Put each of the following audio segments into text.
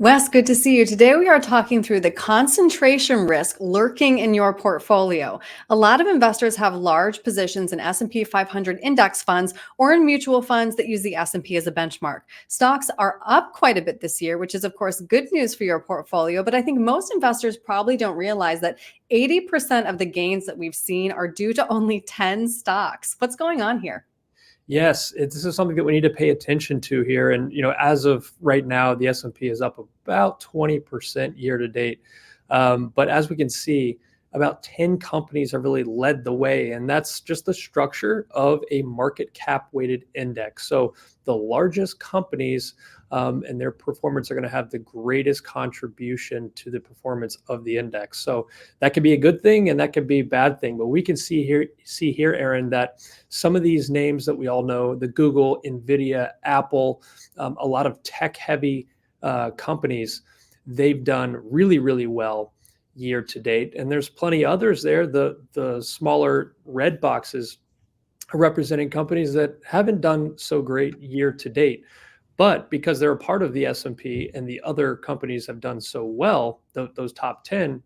Wes, good to see you. Today we are talking through the concentration risk lurking in your portfolio. A lot of investors have large positions in S&P 500 index funds or in mutual funds that use the S&P as a benchmark. Stocks are up quite a bit this year, which is of course good news for your portfolio, but I think most investors probably don't realize that 80% of the gains that we've seen are due to only 10 stocks. What's going on here? Yes, this is something that we need to pay attention to here. And as of right now, the S&P is up about 20% year to date. But as we can see, about 10 companies have really led the way, and that's just the structure of a market cap weighted index. So the largest companies and their performance are going to have the greatest contribution to the performance of the index. So that could be a good thing and that could be a bad thing. But we can see here, Aaron, that some of these names that we all know, the Google, NVIDIA, Apple, a lot of tech-heavy companies, they've done really, really well year to date. And there's plenty others there. The smaller red boxes are representing companies that haven't done so great year to date. But because they're a part of the S&P and the other companies have done so well, those top 10,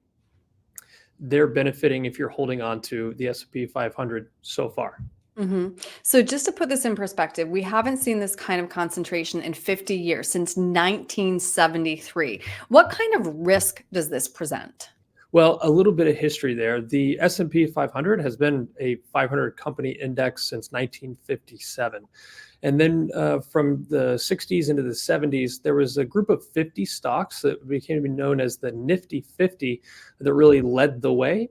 they're benefiting if you're holding on to the S&P 500 so far. So just to put this in perspective, we haven't seen this kind of concentration in 50 years, since 1973. What kind of risk does this present? Well, a little bit of history there. The S&P 500 has been a 500 company index since 1957. And then from the 60s into the 70s, there was a group of 50 stocks that became known as the Nifty 50 that really led the way.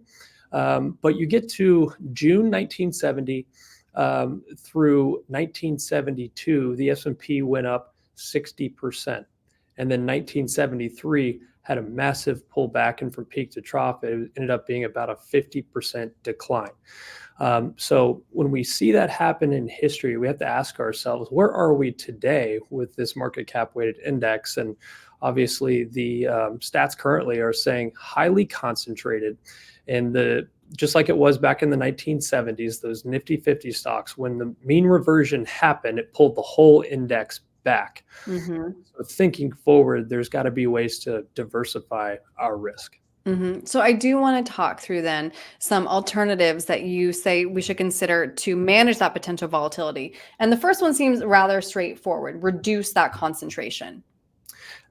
But you get to June 1970 through 1972, the S&P went up 60%. And then 1973 had a massive pullback, and from peak to trough, it ended up being about a 50% decline. So when we see that happen in history, we have to ask ourselves, where are we today with this market cap weighted index? And obviously the stats currently are saying highly concentrated. And just like it was back in the 1970s, those Nifty 50 stocks, when the mean reversion happened, it pulled the whole index back. So thinking forward, there's got to be ways to diversify our risk. So I do want to talk through then some alternatives that you say we should consider to manage that potential volatility. And the first one seems rather straightforward: reduce that concentration.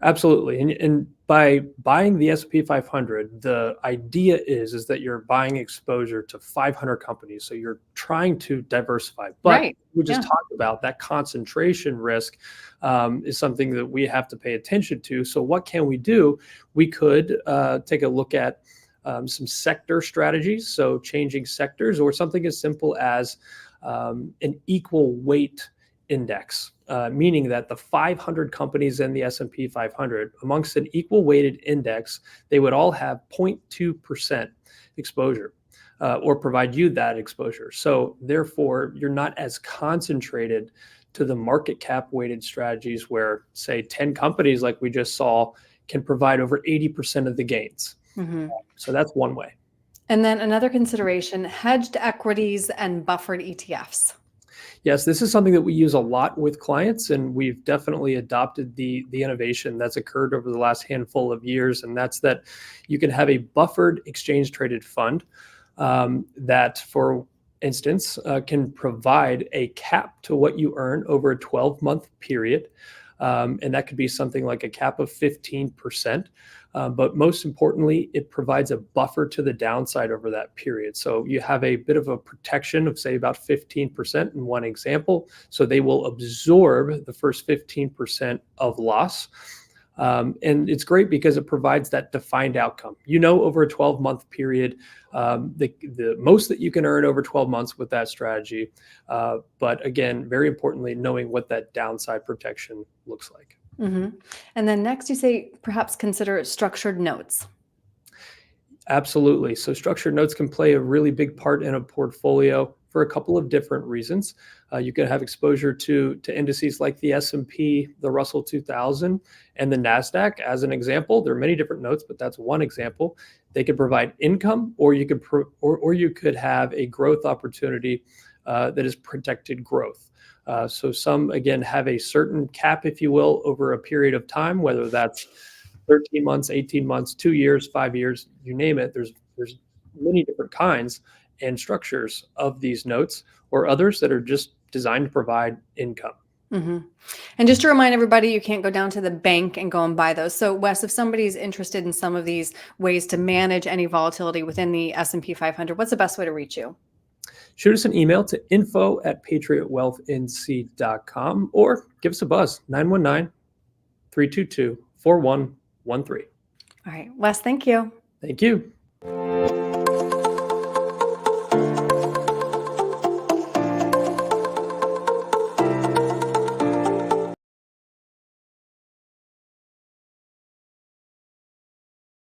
Absolutely. And by buying the S&P 500, the idea is that you're buying exposure to 500 companies. So you're trying to diversify. But Right. we just Yeah. talked about that concentration risk is something that we have to pay attention to. So what can we do? We could take a look at some sector strategies. So changing sectors, or something as simple as an equal weight index, meaning that the 500 companies in the S&P 500, amongst an equal weighted index, they would all have 0.2% exposure or provide you that exposure. So therefore, you're not as concentrated to the market cap weighted strategies where, say, 10 companies like we just saw can provide over 80% of the gains. So that's one way. And then another consideration: hedged equities and buffered ETFs. Yes, this is something that we use a lot with clients, and we've definitely adopted the innovation that's occurred over the last handful of years, and that's that you can have a buffered exchange traded fund that, for instance, can provide a cap to what you earn over a 12-month period. And that could be something like a cap of 15%. But most importantly, it provides a buffer to the downside over that period. So you have a bit of a protection of, say, about 15% in one example. So they will absorb the first 15% of loss. And it's great because it provides that defined outcome. Over a 12-month period, the most that you can earn over 12 months with that strategy. But again, very importantly, knowing what that downside protection looks like. And then next, you say perhaps consider structured notes. Absolutely. So structured notes can play a really big part in a portfolio for a couple of different reasons. You could have exposure to indices like the S&P, the Russell 2000, and the NASDAQ as an example. There are many different notes, but that's one example. They could provide income, or you could have a growth opportunity that is protected growth. So some, again, have a certain cap, if you will, over a period of time, whether that's 13 months, 18 months, 2 years, 5 years, you name it. There's many different kinds and structures of these notes, or others that are just designed to provide income. hmm And just to remind everybody, you can't go down to the bank and go and buy those. So, Wes, if somebody's interested in some of these ways to manage any volatility within the S&P 500, what's the best way to reach you? Shoot us an email to info@patriotwealthnc.com or give us a buzz, 919-322-4113. All right, Wes, thank you. Thank you.